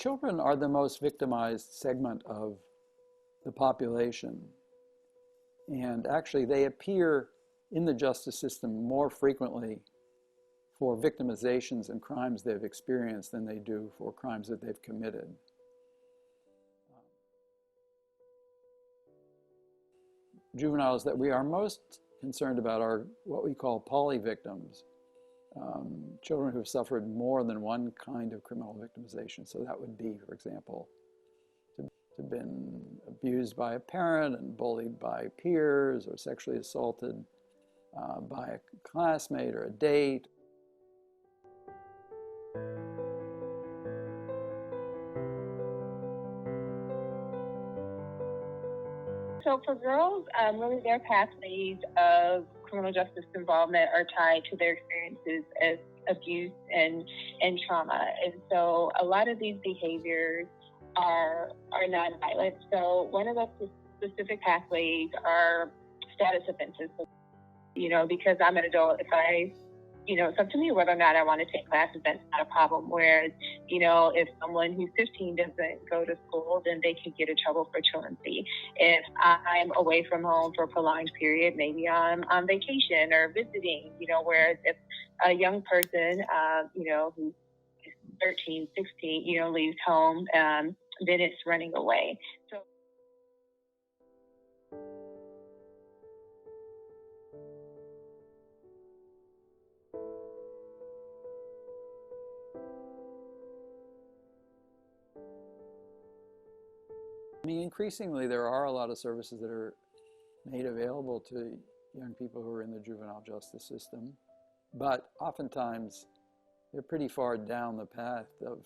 Children are the most victimized segment of the population, and actually they appear in the justice system more frequently for victimizations and crimes they've experienced than they do for crimes that they've committed. Juveniles that we are most concerned about are what we call polyvictims, children who have suffered more than one kind of criminal victimization. So that would be, for example, to have been abused by a parent and bullied by peers, or sexually assaulted by a classmate or a date. So for girls, really their pathways of criminal justice involvement are tied to their experiences as abuse and trauma. And so a lot of these behaviors are nonviolent. So one of the specific pathways are status offenses. So, because I'm an adult, it's up to me whether or not I want to take classes. That's not a problem. Whereas, if someone who's 15 doesn't go to school, then they can get in trouble for truancy. If I'm away from home for a prolonged period, maybe I'm on vacation or visiting, whereas if a young person, who's 13, 16, leaves home, then it's running away. So increasingly there are a lot of services that are made available to young people who are in the juvenile justice system, but oftentimes they're pretty far down the path of,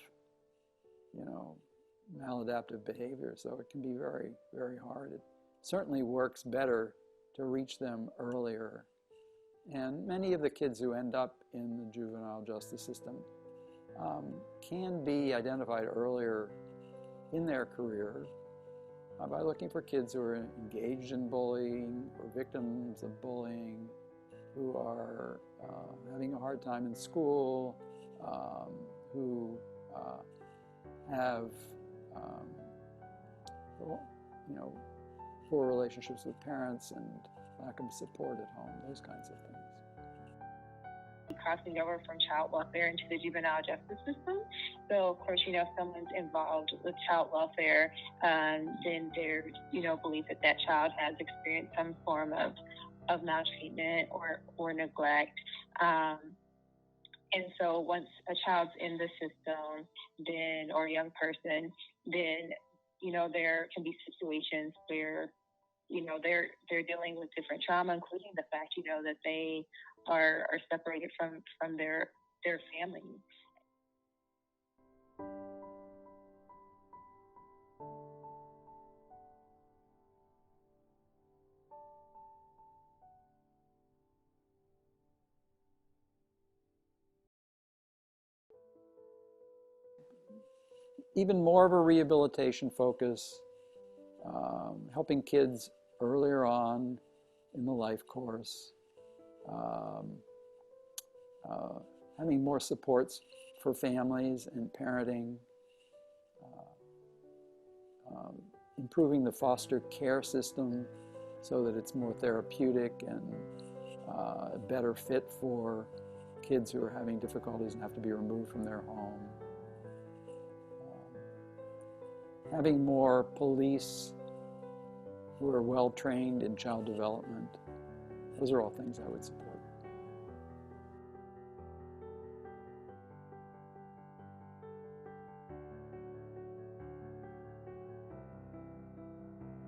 maladaptive behavior, so it can be very, very hard. It certainly works better to reach them earlier. And many of the kids who end up in the juvenile justice system can be identified earlier in their career by looking for kids who are engaged in bullying or victims of bullying, who are having a hard time in school, who have poor relationships with parents and lack of support at home, those kinds of things. Crossing over from child welfare into the juvenile justice system. So, of course, if someone's involved with child welfare, then there's, belief that that child has experienced some form of maltreatment or neglect. And so once a child's in the system, then, or a young person, then, there can be situations where, they're dealing with different trauma, including the fact, that they are separated from their family. Even more of a rehabilitation focus, helping kids earlier on in the life course, having more supports for families and parenting, improving the foster care system so that it's more therapeutic and a better fit for kids who are having difficulties and have to be removed from their home. Having more police who are well trained in child development. Those are all things I would support.